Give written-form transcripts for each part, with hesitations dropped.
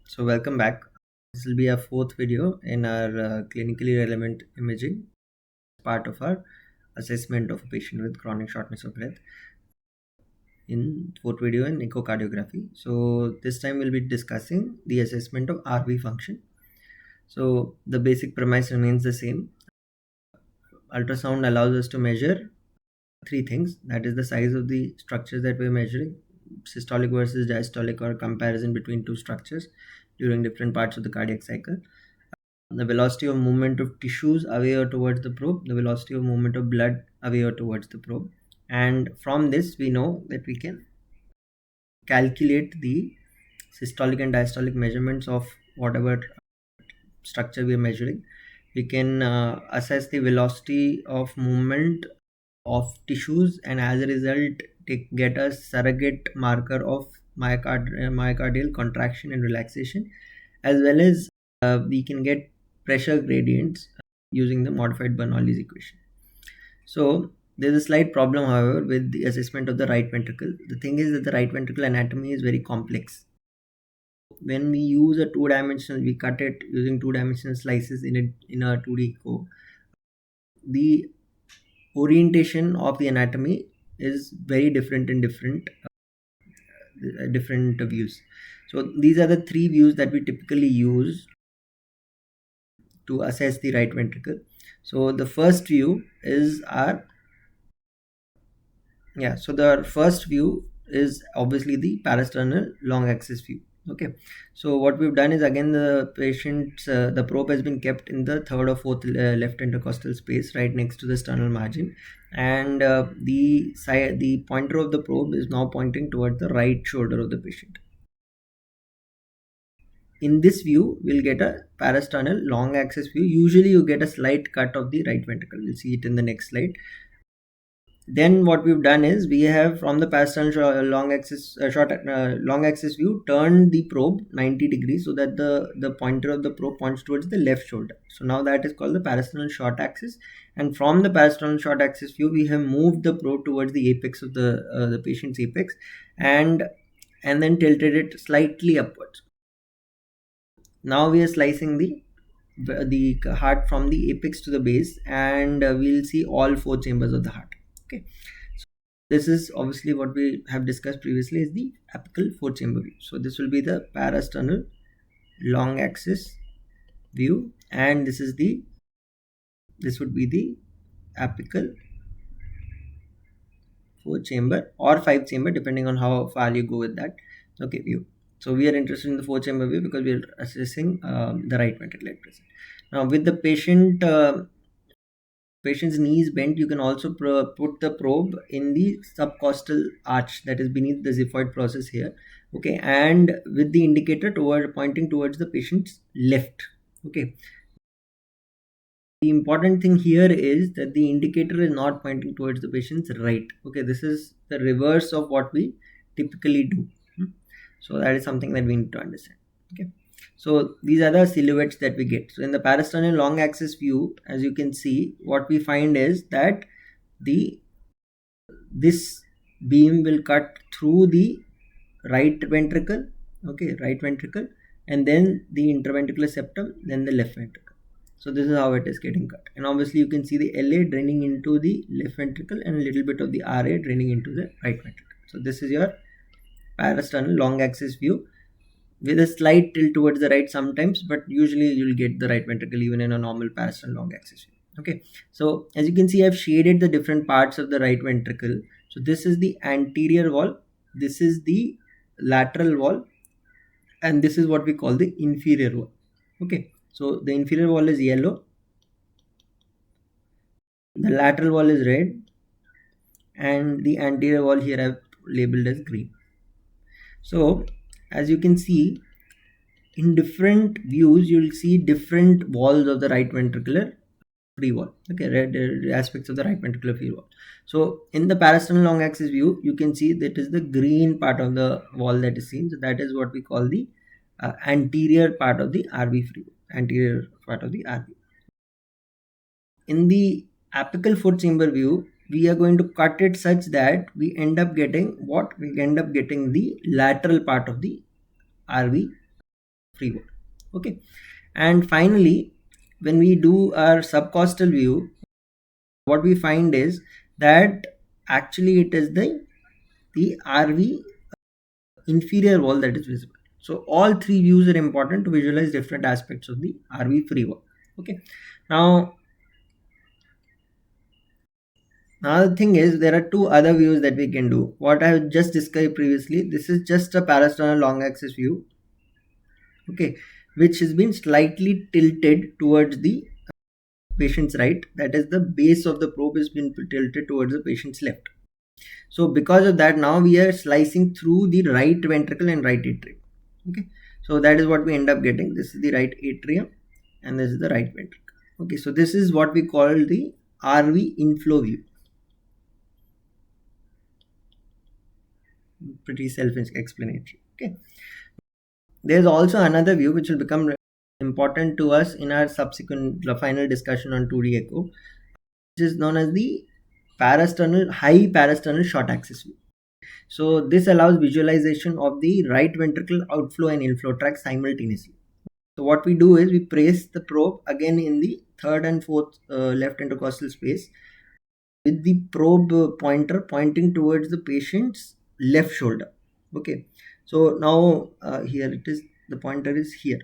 So welcome back. This will be our fourth video in our clinically relevant imaging part of our assessment of a patient with chronic shortness of breath in fourth video in echocardiography. So this time we'll be discussing the assessment of RV function. So the basic premise remains the same. Ultrasound allows us to measure three things, that is the size of the structures that we're measuring, systolic versus diastolic or comparison between two structures during different parts of the cardiac cycle, the velocity of movement of tissues away or towards the probe, the velocity of movement of blood away or towards the probe, and from this we know that we can calculate the systolic and diastolic measurements of whatever structure we are measuring. We can assess the velocity of movement of tissues, and as a result get a surrogate marker of myocardial contraction and relaxation, as well as we can get pressure gradients using the modified Bernoulli's equation. So there's a slight problem, however, with the assessment of the right ventricle. The thing is that the right ventricle anatomy is very complex. When we use a two-dimensional, we cut it using two-dimensional slices in a 2D echo, the orientation of the anatomy is very different in different views. So these are the three views that we typically use to assess the right ventricle. So the first view is the first view is obviously the parasternal long axis view. Okay, so what we've done is, again, the patient's the probe has been kept in the third or fourth left intercostal space right next to the sternal margin, and the pointer of the probe is now pointing towards the right shoulder of the patient. In this view, we'll get a parasternal long axis view. Usually you get a slight cut of the right ventricle. We'll see it in the next slide. Then what we've done is, we have, from the parasternal long axis view, turned the probe 90 degrees so that the pointer of the probe points towards the left shoulder. So now that is called the parasternal short axis, and from the parasternal short axis view we have moved the probe towards the apex of the patient's apex, and then tilted it slightly upwards. Now we are slicing the heart from the apex to the base, and we'll see all four chambers of the heart. Okay, so this is obviously what we have discussed previously, is the apical four chamber view. So this will be the parasternal long axis view, and this would be the apical four chamber or five chamber, depending on how far you go with that. Okay, view. So we are interested in the four chamber view because we are assessing the right ventricle at present. Now, with the patient's knees bent, you can also put the probe in the subcostal arch that is beneath the xiphoid process here. Okay, and with the indicator pointing towards the patient's left. Okay, the important thing here is that the indicator is not pointing towards the patient's right. Okay, this is the reverse of what we typically do. So that is something that we need to understand. Okay, so these are the silhouettes that we get. So in the parasternal long axis view, as you can see, what we find is that this beam will cut through the right ventricle. Okay, right ventricle, and then the interventricular septum, then the left ventricle. So this is how it is getting cut, and obviously you can see the LA draining into the left ventricle and a little bit of the RA draining into the right ventricle. So this is your parasternal long axis view, with a slight tilt towards the right sometimes, but usually you'll get the right ventricle even in a normal parasternal long axis view. Okay, so as you can see, I've shaded the different parts of the right ventricle. So this is the anterior wall, this is the lateral wall, and this is what we call the inferior wall. Okay, so the inferior wall is yellow, the lateral wall is red, and the anterior wall here I've labeled as green. So as you can see, in different views you'll see different walls of the right ventricular free wall. Okay, red aspects of the right ventricular free wall. So in the parasternal long axis view, you can see that is the green part of the wall that is seen. So that is what we call the anterior part of the RV free wall, anterior part of the RV. In the apical four chamber view, we are going to cut it such that we end up getting the lateral part of the RV free wall. Okay, and finally, when we do our subcostal view, what we find is that actually it is the RV inferior wall that is visible. So all three views are important to visualize different aspects of the RV free wall. Okay, now the thing is, there are two other views that we can do. What I have just described previously, this is just a parasternal long axis view, okay, which has been slightly tilted towards the patient's right. That is, the base of the probe has been tilted towards the patient's left. So because of that, now we are slicing through the right ventricle and right atrium. Okay, so that is what we end up getting. This is the right atrium and this is the right ventricle. Okay, so this is what we call the RV inflow view. Pretty self-explanatory. Okay, there's also another view which will become important to us in our subsequent final discussion on 2D echo, which is known as the high parasternal short axis view. So this allows visualization of the right ventricle outflow and inflow tract simultaneously. So what we do is we place the probe again in the third and fourth left intercostal space with the probe pointer pointing towards the patient's left shoulder. Okay, so now here it is, the pointer is here,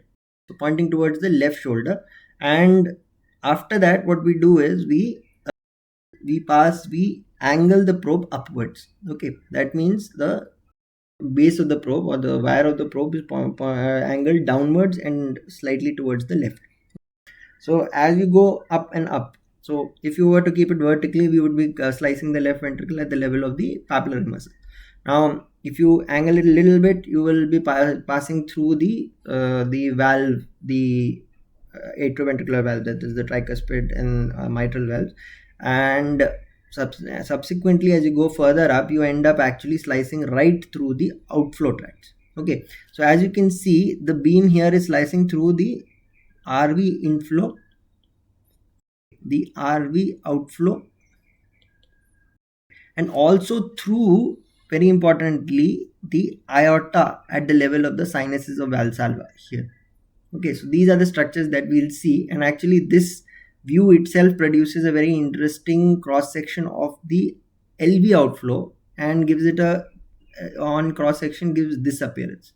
so pointing towards the left shoulder, and after that what we do is we angle the probe upwards. Okay, that means the base of the probe or the wire of the probe is angled downwards and slightly towards the left. So as you go up and up, so if you were to keep it vertically, we would be slicing the left ventricle at the level of the papillary muscle. Now if you angle it a little bit, you will be passing through the valve, the atrioventricular valve, that is the tricuspid and mitral valves, and subsequently as you go further up, you end up actually slicing right through the outflow tracts. Okay, so as you can see, the beam here is slicing through the RV inflow, the RV outflow, and also through, very importantly, the aorta at the level of the sinuses of Valsalva here. Okay, so these are the structures that we'll see, and actually this view itself produces a very interesting cross section of the LV outflow and gives it on cross section gives this appearance.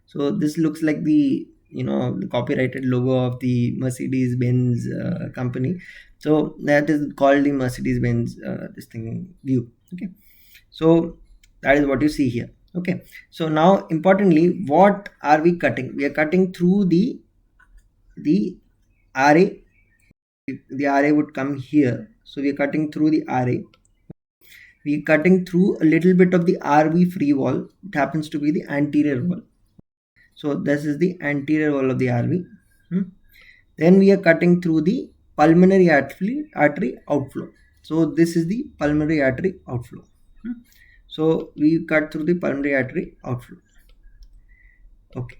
So this looks like the the copyrighted logo of the Mercedes-Benz company. So that is called the Mercedes-Benz this thing view. Okay, so that is what you see here. Okay, so now importantly, what are we cutting? We are cutting through the RA. The RA would come here, so we are cutting through the RA. We are cutting through a little bit of the RV free wall. It happens to be the anterior wall. So this is the anterior wall of the RV. Then we are cutting through the pulmonary artery outflow. So this is the pulmonary artery outflow. So we cut through the pulmonary artery outflow. Okay,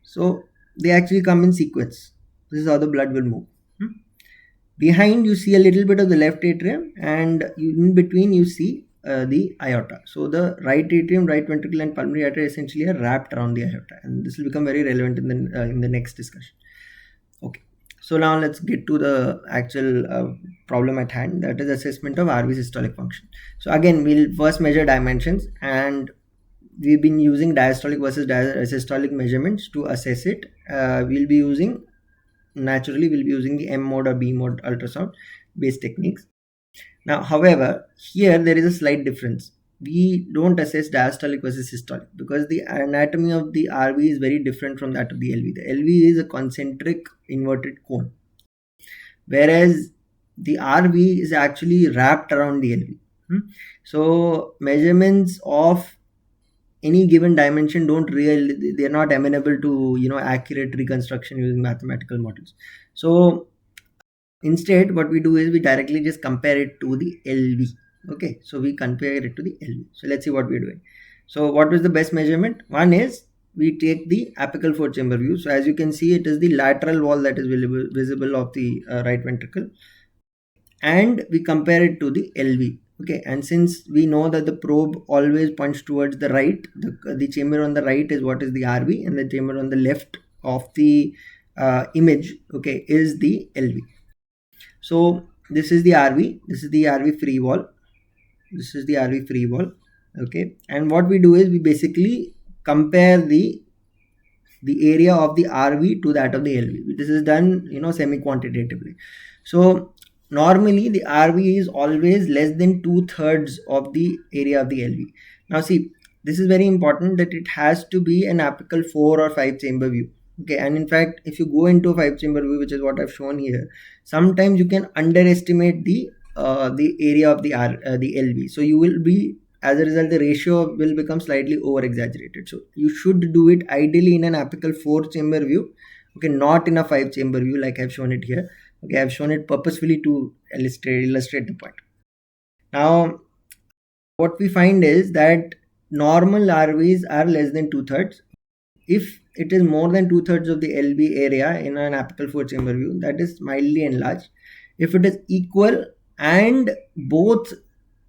so they actually come in sequence. This is how the blood will move. Behind you see a little bit of the left atrium, and in between you see the aorta. So the right atrium, right ventricle, and pulmonary artery essentially are wrapped around the aorta, and this will become very relevant in the next discussion. Okay, so now let's get to the actual problem at hand, that is assessment of RV systolic function. So again, we'll first measure dimensions, and we've been using diastolic versus systolic measurements to assess it. We'll be using the M mode or B mode ultrasound based techniques. Now, however, here there is a slight difference. We don't assess diastolic versus systolic because the anatomy of the RV is very different from that of the LV. The LV is a concentric inverted cone, whereas the RV is actually wrapped around the LV. So measurements of any given dimension they're not amenable to accurate reconstruction using mathematical models. So instead what we do is we directly just compare it to the LV. Okay, so we compare it to the LV. So let's see what we're doing. So what was the best measurement? One is we take the apical four chamber view. So as you can see, it is the lateral wall that is visible of the right ventricle, and we compare it to the LV. Okay, and since we know that the probe always points towards the right, the chamber on the right is what is the RV, and the chamber on the left of the image, okay, is the LV. So this is the RV, this is the RV free wall, this is the RV free wall. Okay, and what we do is we basically compare the area of the RV to that of the LV. This is done, semi-quantitatively. So normally the RV is always less than 2/3 of the area of the LV. Now see, this is very important that it has to be an apical 4 or 5 chamber view. Okay, and in fact, if you go into a 5 chamber view, which is what I've shown here, sometimes you can underestimate the area of the the LV. So you will be, as a result, the ratio will become slightly over exaggerated. So you should do it ideally in an apical 4 chamber view, okay, not in a 5 chamber view like I've shown it here. Okay, I've shown it purposefully to illustrate the point. Now what we find is that normal RVs are less than 2/3. If it is more than 2/3 of the LV area in an apical 4 chamber view, that is mildly enlarged. If it is equal and both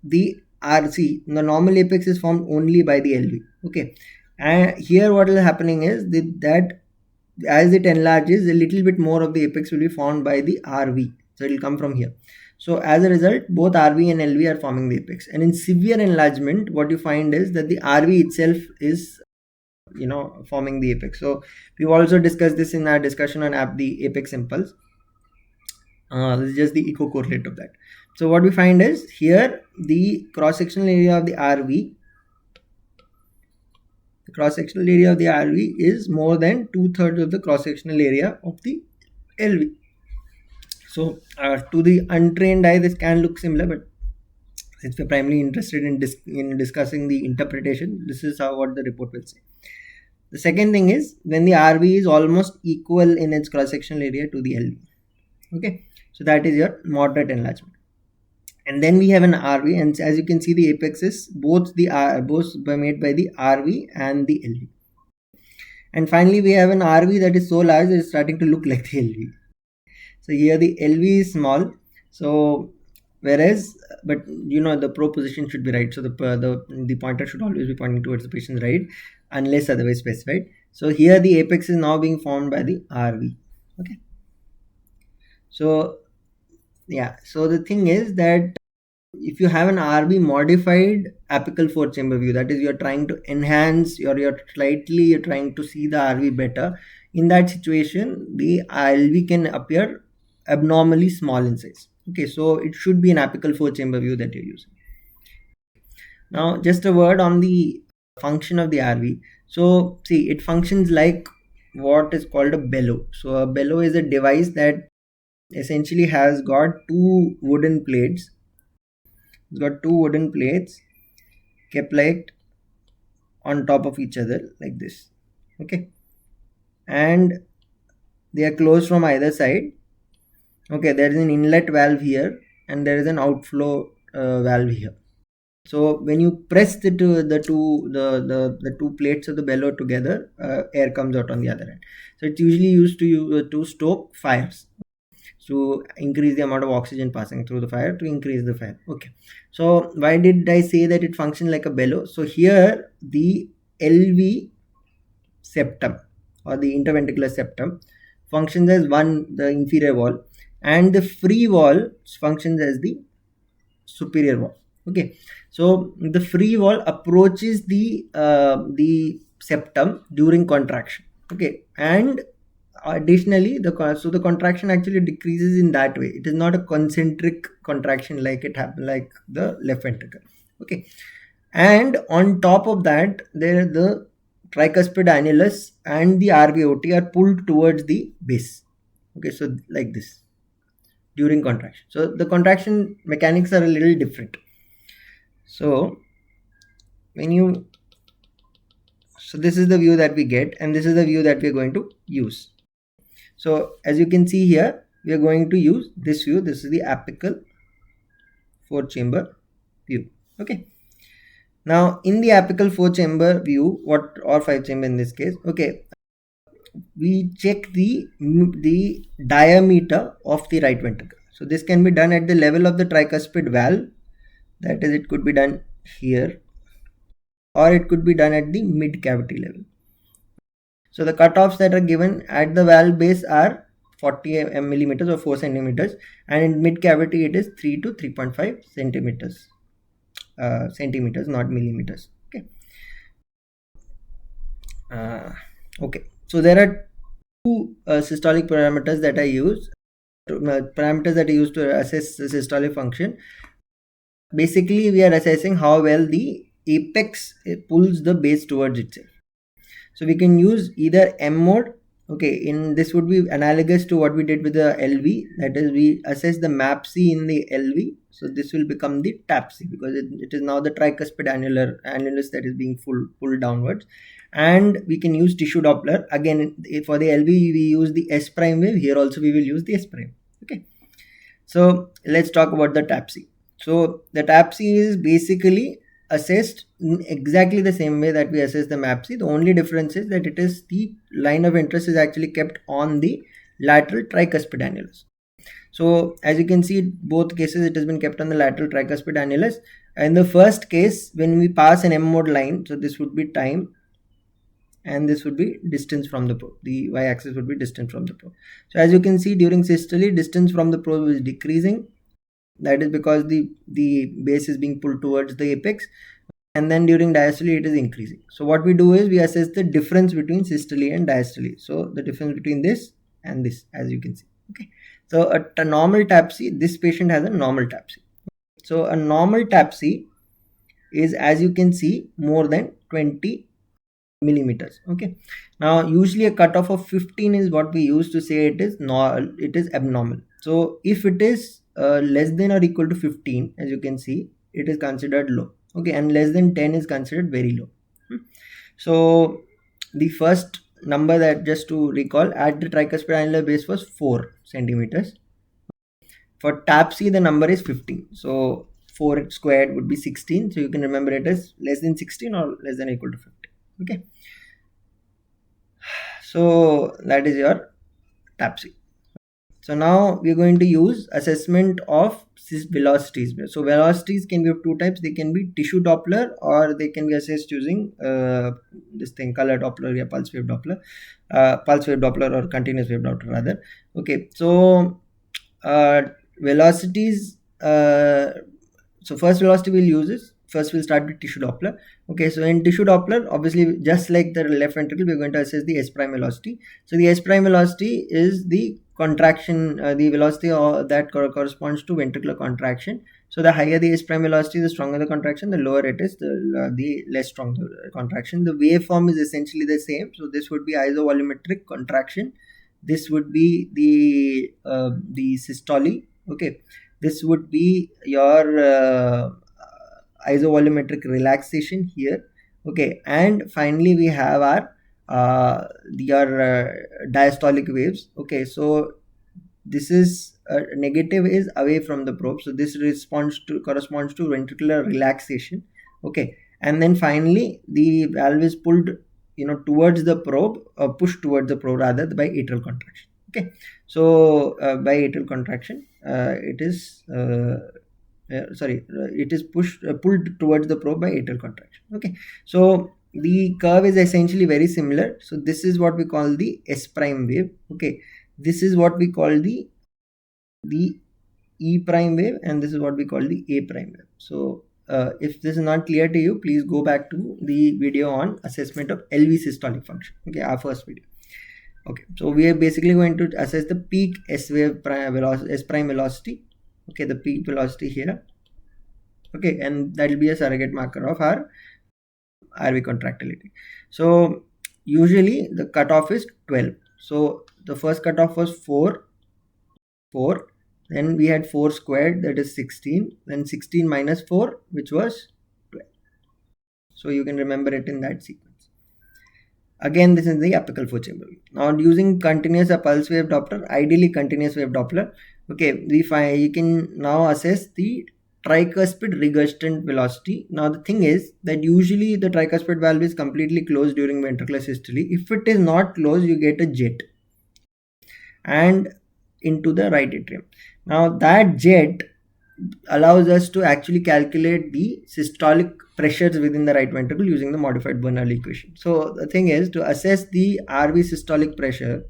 the RC, the normal apex is formed only by the LV. Okay, and here what is happening is that as it enlarges, a little bit more of the apex will be formed by the RV. So it will come from here. So as a result, both RV and LV are forming the apex. And in severe enlargement, what you find is that the RV itself is forming the apex. So we've also discussed this in our discussion on the apex impulse. This is just the echo correlate of that. So what we find is here the cross-sectional area of the RV, is more than 2/3 of the cross-sectional area of the LV. So to the untrained eye, this can look similar, but since we're primarily interested in discussing the interpretation, this is what the report will say. The second thing is when the RV is almost equal in its cross-sectional area to the LV. Okay, so that is your moderate enlargement. And then we have an RV, and as you can see, the apex is both made by the RV and the LV. And finally, we have an RV that is so large that it's starting to look like the LV. So here the LV is small. So whereas, but the probe position should be right. So the pointer should always be pointing towards the patient's right, unless otherwise specified. So here the apex is now being formed by the RV. Okay. So yeah, so the thing is that if you have an RV modified apical 4 chamber view, that is you're trying to enhance or you're trying to see the RV better, in that situation the LV can appear abnormally small in size. Okay, so it should be an apical 4 chamber view that you're using. Now just a word on the function of the RV. So see, it functions like what is called a bellow. So a bellow is a device that essentially has got two wooden plates. It's got two wooden plates kept like on top of each other like this. Okay, and they are closed from either side. Okay, there is an inlet valve here and there is an outflow valve here. So when you press the two plates of the bellow together, air comes out on the other end. So it's usually used to stoke fires, to increase the amount of oxygen passing through the fire, to increase the fire. Okay, so why did I say that it functions like a bellow? So here the LV septum or the interventricular septum functions as the inferior wall, and the free wall functions as the superior wall. Okay, so the free wall approaches the septum during contraction. Okay, and additionally the contraction actually decreases in that way. It is not a concentric contraction like it happened like the left ventricle. Okay, and on top of that, there the tricuspid annulus and the RVOT are pulled towards the base. Okay, so like this during contraction. So the contraction mechanics are a little different. So so this is the view that we get, and this is the view that we are going to use. So as you can see here, we are going to use this view. This is the apical 4 chamber view. Okay, now in the apical 4 chamber view, or 5 chamber in this case, okay, we check the diameter of the right ventricle. So this can be done at the level of the tricuspid valve, That is, it could be done here, or it could be done at the mid cavity level. So the cutoffs that are given at the valve base are 40 millimeters or 4 centimeters, and in mid cavity it is 3 to 3.5 centimeters. Centimeters, not millimeters. Okay. Okay. So there are two systolic parameters that I use. Parameters that I use to assess the systolic function. Basically, we are assessing how well the apex pulls the base towards itself. So we can use either M mode. Okay, in this would be analogous to what we did with the LV. That is, we assess the MAPC in the LV. So this will become the TAPC, because it is now the tricuspid annulus that is being pulled downwards. And we can use tissue Doppler. Again, for the LV, we use the S prime wave. Here also we will use the S prime. Okay. So let's talk about the TAPC. So the TAPC is basically assessed in exactly the same way that we assess the MAPC. The only difference is that it is the line of interest is actually kept on the lateral tricuspid annulus. So as you can see, both cases it has been kept on the lateral tricuspid annulus. In the first case, when we pass an M mode line, so this would be time, and this would be distance from the probe. The y-axis would be distance from the probe. So as you can see, during systole, distance from the probe is decreasing. That is because the base is being pulled towards the apex, and then during diastole it is increasing. So what we do is we assess the difference between systole and diastole. So the difference between this and this, as you can see. Okay. So a normal TAPC, this patient has a normal TAPC. So a normal TAPC is, as you can see, more than 20 millimeters. Okay. Now usually a cutoff of 15 is what we use to say it is abnormal. So if it is less than or equal to 15, as you can see, it is considered low. Okay, and less than 10 is considered very low. So the first number, that just to recall, at the tricuspid annular base was 4 centimeters. For TAPC the number is 15. So 4 squared would be 16. So you can remember it as less than 16 or less than or equal to 15. Okay. So that is your TAPC. So now we are going to use assessment of velocities. So velocities can be of two types. They can be tissue Doppler, or they can be assessed using this thing, color Doppler, or pulse wave Doppler, or continuous wave Doppler rather. Okay, so velocities. So first velocity we'll use is, first we'll start with tissue Doppler. Okay, so in tissue Doppler, obviously just like the left ventricle, we're going to assess the S prime velocity. So the S prime velocity is the contraction, the velocity that corresponds to ventricular contraction. So the higher the S prime velocity, the stronger the contraction. The lower it is, the less strong the contraction. The waveform is essentially the same. So this would be isovolumetric contraction. This would be the systole. Okay, this would be your isovolumetric relaxation here. Okay, and finally we have our your diastolic waves. Okay, so this is negative is away from the probe, so this corresponds to ventricular relaxation. Okay, and then finally the valve is pulled towards the probe, or pushed towards the probe rather, by atrial contraction. Okay, so by atrial contraction it is it is pulled towards the probe by atrial contraction. Okay, so the curve is essentially very similar. So this is what we call the S prime wave. Okay, this is what we call the E prime wave, and this is what we call the A prime wave. So if this is not clear to you, please go back to the video on assessment of LV systolic function. Okay, our first video. Okay, so we are basically going to assess the peak S prime velocity. Okay, the peak velocity here. Okay, and that will be a surrogate marker of our RV contractility. So usually the cutoff is 12. So the first cutoff was 4. Then we had 4 squared, that is 16. Then 16 minus 4, which was 12. So you can remember it in that sequence. Again, this is the apical four-chamber. Now using continuous or pulse wave Doppler, ideally continuous wave Doppler. Okay, you can now assess the tricuspid regurgitant velocity. Now the thing is that usually the tricuspid valve is completely closed during ventricular systole. If it is not closed, you get a jet and into the right atrium. Now that jet allows us to actually calculate the systolic pressures within the right ventricle using the modified Bernoulli equation. So the thing is, to assess the RV systolic pressure,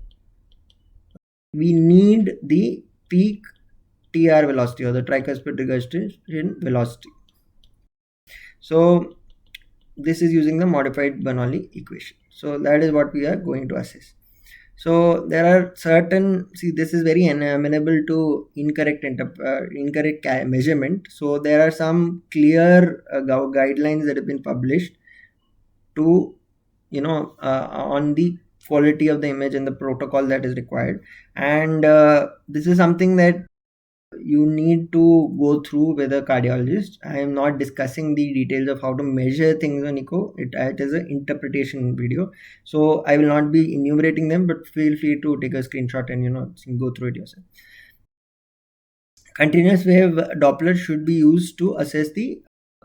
we need the peak TR velocity, or the tricuspid regurgitation velocity. So this is using the modified Bernoulli equation. So that is what we are going to assess. So there are certain, this is very amenable to incorrect measurement. So there are some clear guidelines that have been published to, on the quality of the image and the protocol that is required. And this is something that you need to go through with a cardiologist. I am not discussing the details of how to measure things on echo. It is an interpretation video, so I will not be enumerating them, but feel free to take a screenshot and go through it yourself. Continuous wave Doppler should be used to assess the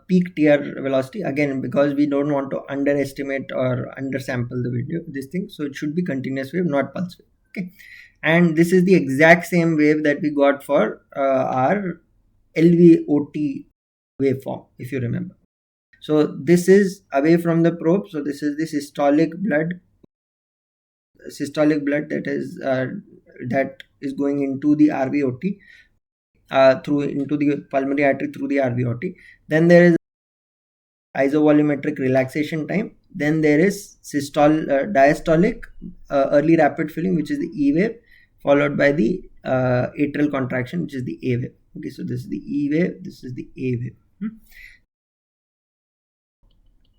peak TR velocity, again because we don't want to underestimate or undersample the video, this thing. So it should be continuous wave, not pulse wave. Okay. And this is the exact same wave that we got for our LVOT waveform, if you remember. So this is away from the probe. So this is the systolic blood that is going into the RVOT into the pulmonary artery through the RVOT. Then there is isovolumetric relaxation time. Then there is diastolic early rapid filling, which is the E wave, followed by the atrial contraction, which is the A wave. Okay, so this is the E wave, this is the A wave.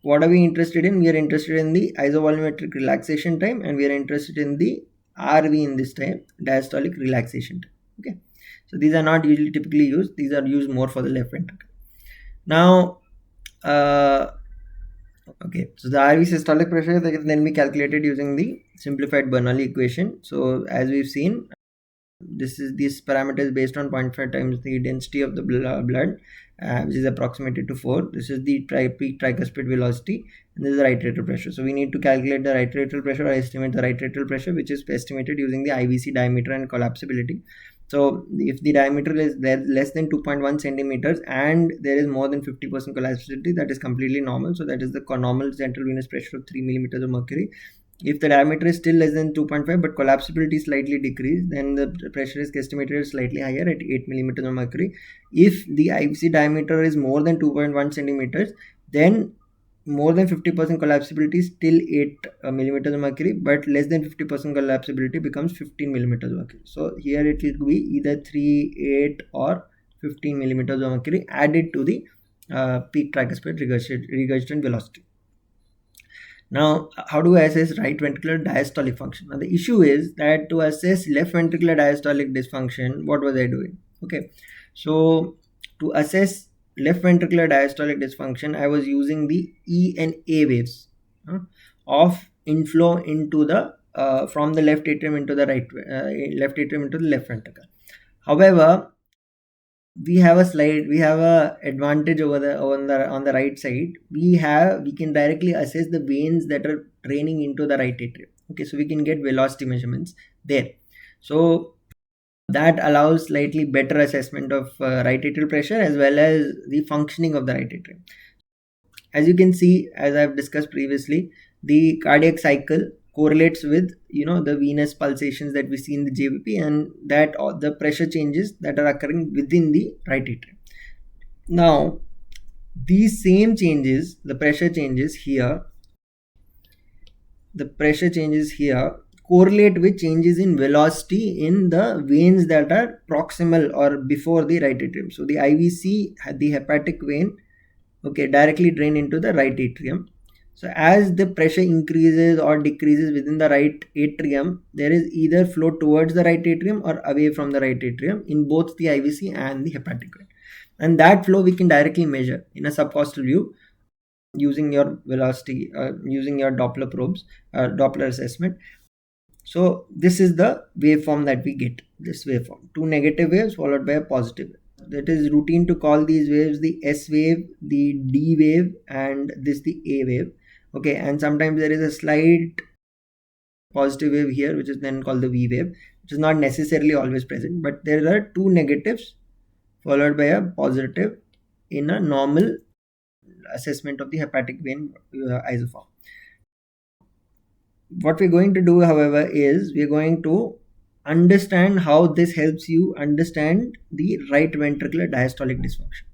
What are we interested in? We are interested in the isovolumetric relaxation time, and we are interested in the RV in this time, diastolic relaxation time. Okay, so these are not usually typically used. These are used more for the left ventricle. Now, okay, so the RV systolic pressure can then be calculated using the simplified Bernoulli equation. So as we've seen, this parameter is based on 0.5 times the density of the blood, which is approximated to 4. This is the peak tricuspid velocity, and this is the right atrial pressure. So we need to calculate the right atrial pressure, or estimate the right atrial pressure, which is estimated using the IVC diameter and collapsibility. So if the diameter is less than 2.1 centimeters and there is more than 50% collapsibility, that is completely normal. So that is the normal central venous pressure of 3 millimeters of mercury. If the diameter is still less than 2.5 but collapsibility is slightly decreased, then the pressure is estimated slightly higher at 8 millimeters of mercury. If the IVC diameter is more than 2.1 centimeters, then more than 50% collapsibility is still 8 millimeters of mercury, but less than 50% collapsibility becomes 15 millimeters of mercury. So here it will be either 3, 8 or 15 millimeters of mercury added to the peak tricuspid regurgitation velocity. Now, how do I assess right ventricular diastolic function? Now, the issue is that to assess left ventricular diastolic dysfunction, what was I doing? Okay, so to assess left ventricular diastolic dysfunction, I was using the E and A waves of inflow into the from the left atrium into the left atrium into the left ventricle. However, we have a advantage on the right side. We can directly assess the veins that are draining into the right atrium. Okay, so we can get velocity measurements there. So that allows slightly better assessment of right atrial pressure as well as the functioning of the right atrium. As you can see, as I've discussed previously, the cardiac cycle correlates with the venous pulsations that we see in the JVP, and that the pressure changes that are occurring within the right atrium. Now, these same changes, the pressure changes here correlate with changes in velocity in the veins that are proximal or before the right atrium. So the IVC, the hepatic vein, okay, directly drain into the right atrium. So as the pressure increases or decreases within the right atrium, there is either flow towards the right atrium or away from the right atrium in both the IVC and the hepatic vein. And that flow we can directly measure in a subcostal view using your velocity, using your Doppler probes, Doppler assessment. So this is the waveform that we get, this waveform. 2 negative waves followed by a positive wave. That is routine to call these waves the S wave, the D wave, and this the A wave. Okay, and sometimes there is a slight positive wave here, which is then called the V wave, which is not necessarily always present, but there are 2 negatives followed by a positive in a normal assessment of the hepatic vein isoform. What we're going to do, however, is we're going to understand how this helps you understand the right ventricular diastolic dysfunction.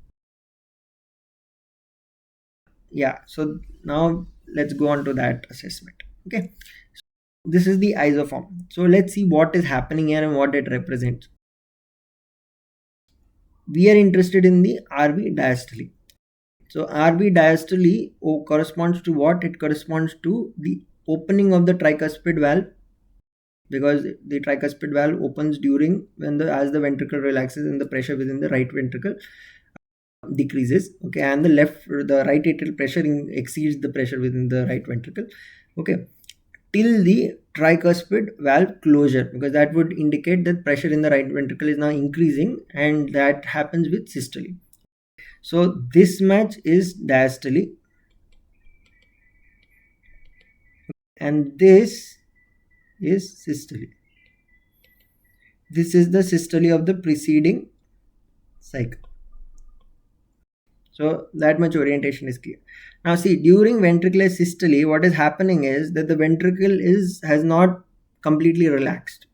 Yeah, so now let's go on to that assessment. Okay, so this is the isoform. So let's see what is happening here and what it represents. We are interested in the RV diastole. So RV diastole corresponds to what? It corresponds to the opening of the tricuspid valve, because the tricuspid valve opens during when as the ventricle relaxes and the pressure within the right ventricle decreases. Okay, and the right atrial pressure exceeds the pressure within the right ventricle. Okay, till the tricuspid valve closure, because that would indicate that pressure in the right ventricle is now increasing, and that happens with systole. So this much is diastole, and this is systole. This is the systole of the preceding cycle. So that much orientation is clear. Now see, during ventricular systole, what is happening is that the ventricle has not completely relaxed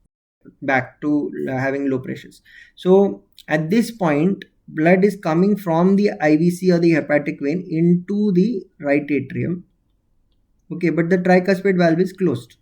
back to having low pressures. So at this point, blood is coming from the IVC or the hepatic vein into the right atrium. Okay, but the tricuspid valve is closed.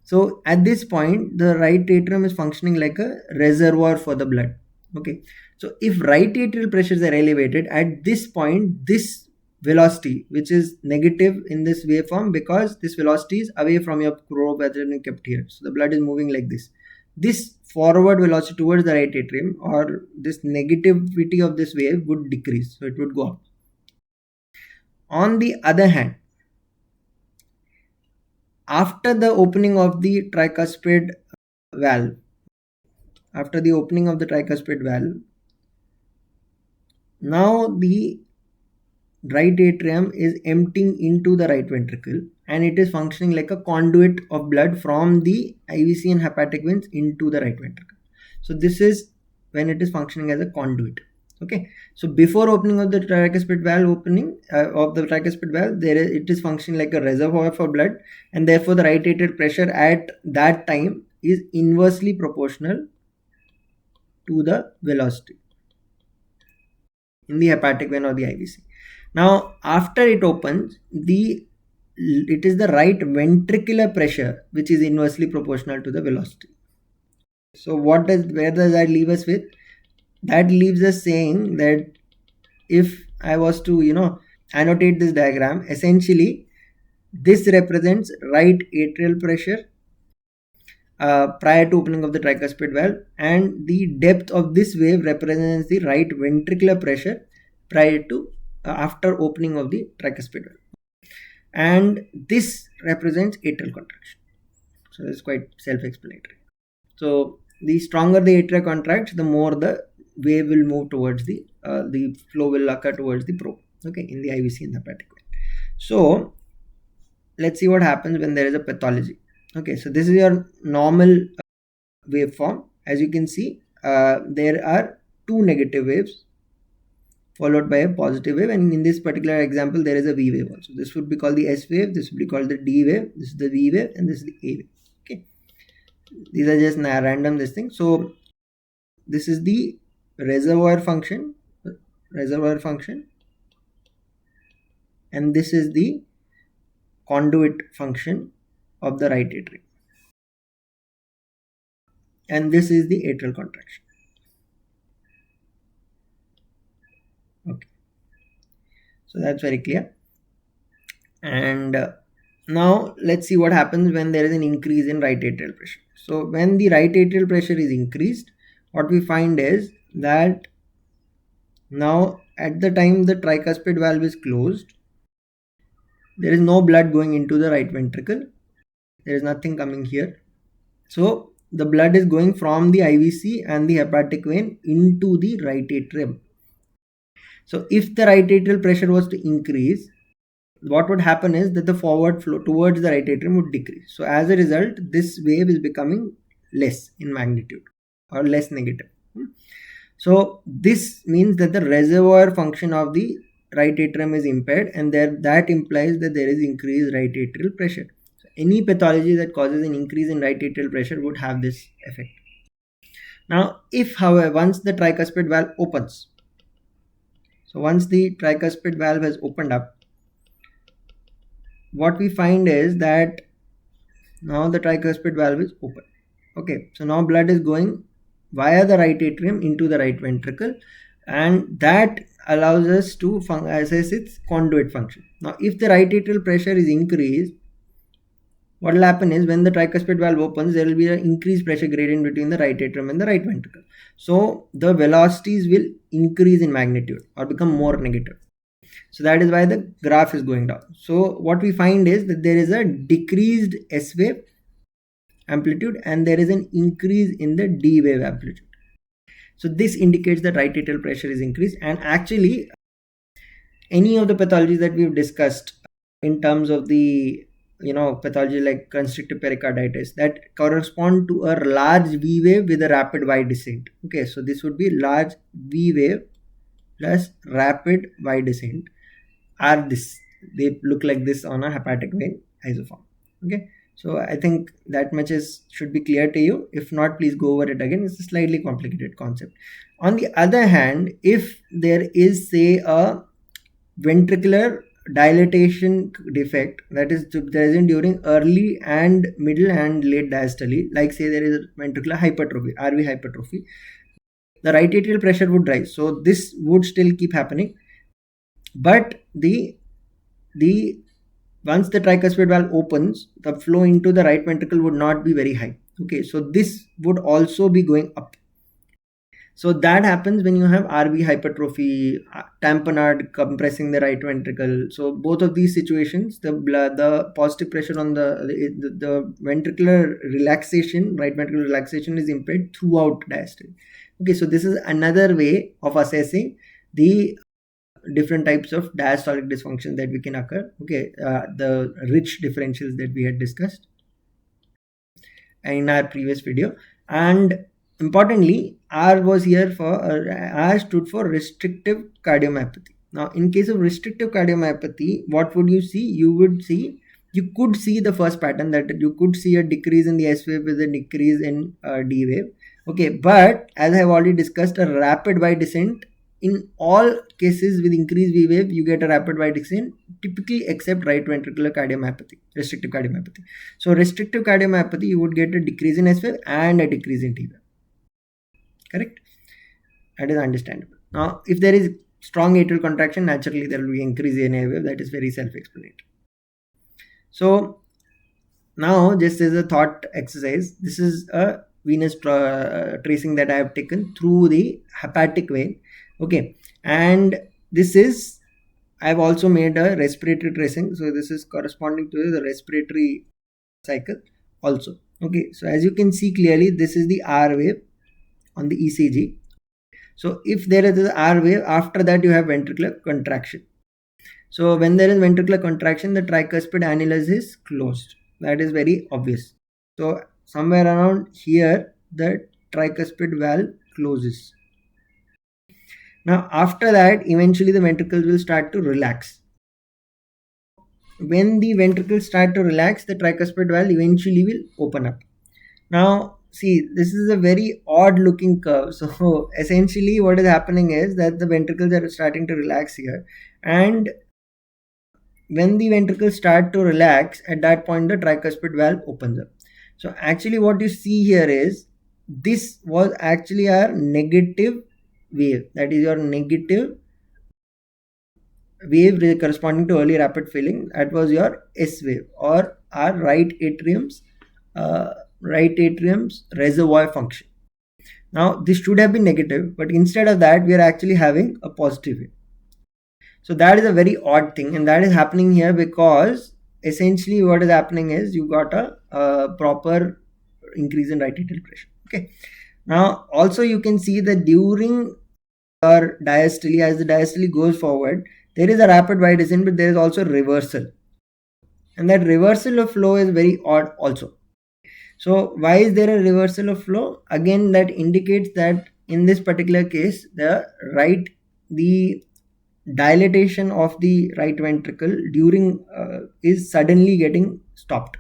So at this point, the right atrium is functioning like a reservoir for the blood. Okay, so if right atrial pressures are elevated, at this point, this velocity, which is negative in this waveform, because this velocity is away from your probe rather than kept here. So the blood is moving like this. This forward velocity towards the right atrium, or this negativity of this wave, would decrease. So it would go up. On the other hand, after the opening of the tricuspid valve, now the right atrium is emptying into the right ventricle, and it is functioning like a conduit of blood from the IVC and hepatic veins into the right ventricle. So this is when it is functioning as a conduit. Okay, so before opening of the tricuspid valve, it is functioning like a reservoir for blood, and therefore the right atrial pressure at that time is inversely proportional to the velocity in the hepatic vein or the IVC. Now after it opens, it is the right ventricular pressure which is inversely proportional to the velocity. So where does that leave us with? That leaves us saying that if I was to annotate this diagram, essentially this represents right atrial pressure prior to opening of the tricuspid valve, and the depth of this wave represents the right ventricular pressure prior to after opening of the tricuspid valve, and this represents atrial contraction. So it's quite self-explanatory. So the stronger the atria contracts, the more the wave will move towards the flow will occur towards the probe, okay, in the IVC and hepatic vein. So let's see what happens when there is a pathology. Okay, so this is your normal waveform. As you can see, there are two negative waves followed by a positive wave, and in this particular example there is a V wave also. This would be called the S wave, this would be called the D wave, this is the V wave, and this is the A wave. Okay, these are just random this thing. So this is the reservoir function, and this is the conduit function of the right atrium, and this is the atrial contraction. Okay, so that's very clear. And now let's see what happens when there is an increase in right atrial pressure. So when the right atrial pressure is increased, what we find is that now at the time the tricuspid valve is closed, there is no blood going into the right ventricle, there is nothing coming here. So the blood is going from the IVC and the hepatic vein into the right atrium. So if the right atrial pressure was to increase, what would happen is that the forward flow towards the right atrium would decrease. So as a result, this wave is becoming less in magnitude or less negative. So this means that the reservoir function of the right atrium is impaired, and that implies that there is increased right atrial pressure. So any pathology that causes an increase in right atrial pressure would have this effect. Now, if however once the tricuspid valve opens, so once the tricuspid valve has opened up, what we find is that now the tricuspid valve is open. Okay, so now blood is going via the right atrium into the right ventricle, and that allows us to assess its conduit function. Now, if the right atrial pressure is increased, what will happen is when the tricuspid valve opens, there will be an increased pressure gradient between the right atrium and the right ventricle. So the velocities will increase in magnitude or become more negative. So that is why the graph is going down. So what we find is that there is a decreased S wave amplitude and there is an increase in the D wave amplitude. So this indicates that right atrial pressure is increased, and actually any of the pathologies that we've discussed in terms of the pathology like constrictive pericarditis that correspond to a large V wave with a rapid Y descent. Okay, so this would be large V wave plus rapid Y descent are this. They look like this on a hepatic vein isoform. Okay, so I think that much should be clear to you. If not, please go over it again. It's a slightly complicated concept. On the other hand, if there is, say, a ventricular dilatation defect that is present during early and middle and late diastole, like say there is a ventricular hypertrophy, RV hypertrophy, the right atrial pressure would rise. So this would still keep happening, but once the tricuspid valve opens, the flow into the right ventricle would not be very high. Okay, so this would also be going up. So that happens when you have RV hypertrophy, tamponade compressing the right ventricle. So both of these situations, the positive pressure on the ventricular relaxation, right ventricular relaxation is impaired throughout diastole. Okay, so this is another way of assessing the different types of diastolic dysfunction that we can occur. Okay, the rich differentials that we had discussed in our previous video. And importantly, R was here for R stood for restrictive cardiomyopathy. Now, in case of restrictive cardiomyopathy, what would you see? You could see the first pattern, that you could see a decrease in the S wave with a decrease in D wave. Okay, but as I have already discussed, a rapid Y descent. In all cases with increased V wave, you get a rapid Y descent, typically except right ventricular cardiomyopathy, restrictive cardiomyopathy. So restrictive cardiomyopathy, you would get a decrease in S wave and a decrease in D wave. Correct? That is understandable. Now, if there is strong atrial contraction, naturally there will be increase in A wave. That is very self-explanatory. So now, just as a thought exercise, this is a venous tracing that I have taken through the hepatic vein. Okay, and this is, I have also made a respiratory tracing. So this is corresponding to the respiratory cycle also. Okay, so as you can see clearly, this is the R wave on the ECG. So if there is an R wave, after that you have ventricular contraction. So when there is ventricular contraction, the tricuspid annulus is closed. That is very obvious. So somewhere around here, the tricuspid valve closes. Now after that, eventually the ventricles will start to relax. When the ventricles start to relax, the tricuspid valve eventually will open up. Now see, this is a very odd looking curve. So essentially what is happening is that the ventricles are starting to relax here, and when the ventricles start to relax, at that point the tricuspid valve opens up. So actually what you see here is, this was actually our negative wave, that is your negative wave corresponding to early rapid filling. That was your S wave, or our right atrium's reservoir function. Now this should have been negative, but instead of that we are actually having a positive wave. So that is a very odd thing, and that is happening here because essentially what is happening is you got a proper increase in right atrial pressure. Okay, now also you can see that during our diastole, as the diastole goes forward, there is a rapid Y descent, but there is also reversal, and that reversal of flow is very odd also. So why is there a reversal of flow? Again, that indicates that in this particular case, the dilatation of the right ventricle during is suddenly getting stopped.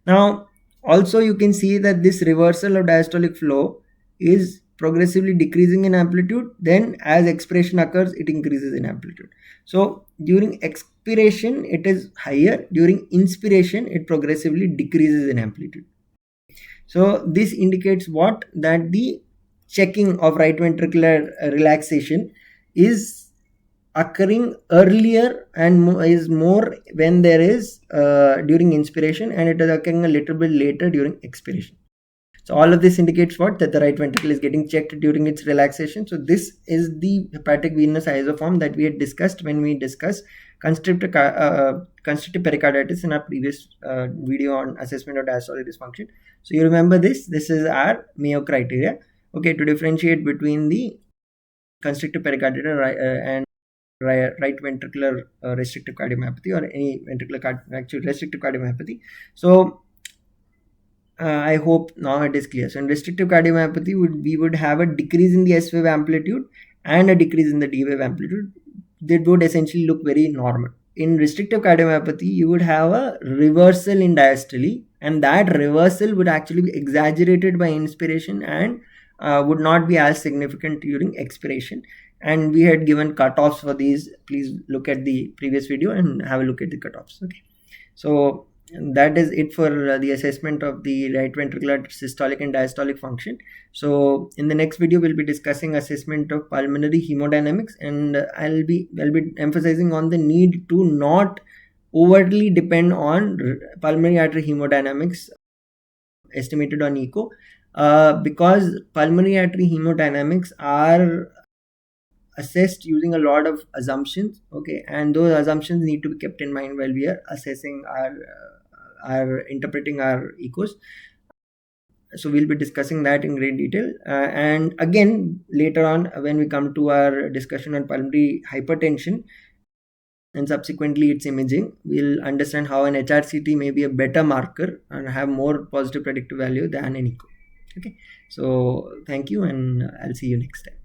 Now also you can see that this reversal of diastolic flow is progressively decreasing in amplitude, then as expiration occurs it increases in amplitude. So during expiration it is higher, during inspiration it progressively decreases in amplitude. So this indicates what? That the checking of right ventricular relaxation is occurring earlier and is more when there is during inspiration, and it is occurring a little bit later during expiration. So all of this indicates what? That the right ventricle is getting checked during its relaxation. So this is the hepatic venous isoform that we had discussed when we discussed constrictive pericarditis in our previous video on assessment of diastolic dysfunction. So you remember this is our Mayo criteria, okay, to differentiate between the constrictive pericarditis and right ventricular restrictive cardiomyopathy, or any ventricular restrictive cardiomyopathy. So I hope now it is clear. So in restrictive cardiomyopathy, we would have a decrease in the S wave amplitude and a decrease in the D wave amplitude. They would essentially look very normal. In restrictive cardiomyopathy, you would have a reversal in diastole, and that reversal would actually be exaggerated by inspiration and would not be as significant during expiration. And we had given cutoffs for these. Please look at the previous video and have a look at the cutoffs. Okay, so that is it for the assessment of the right ventricular systolic and diastolic function. So in the next video we'll be discussing assessment of pulmonary hemodynamics, and I'll be emphasizing on the need to not overtly depend on pulmonary artery hemodynamics estimated on echo, because pulmonary artery hemodynamics are assessed using a lot of assumptions, okay, and those assumptions need to be kept in mind while we are assessing our interpreting our echos. So we'll be discussing that in great detail, and again later on when we come to our discussion on pulmonary hypertension and subsequently its imaging, we'll understand how an HRCT may be a better marker and have more positive predictive value than an echo. Okay, so thank you, and I'll see you next time.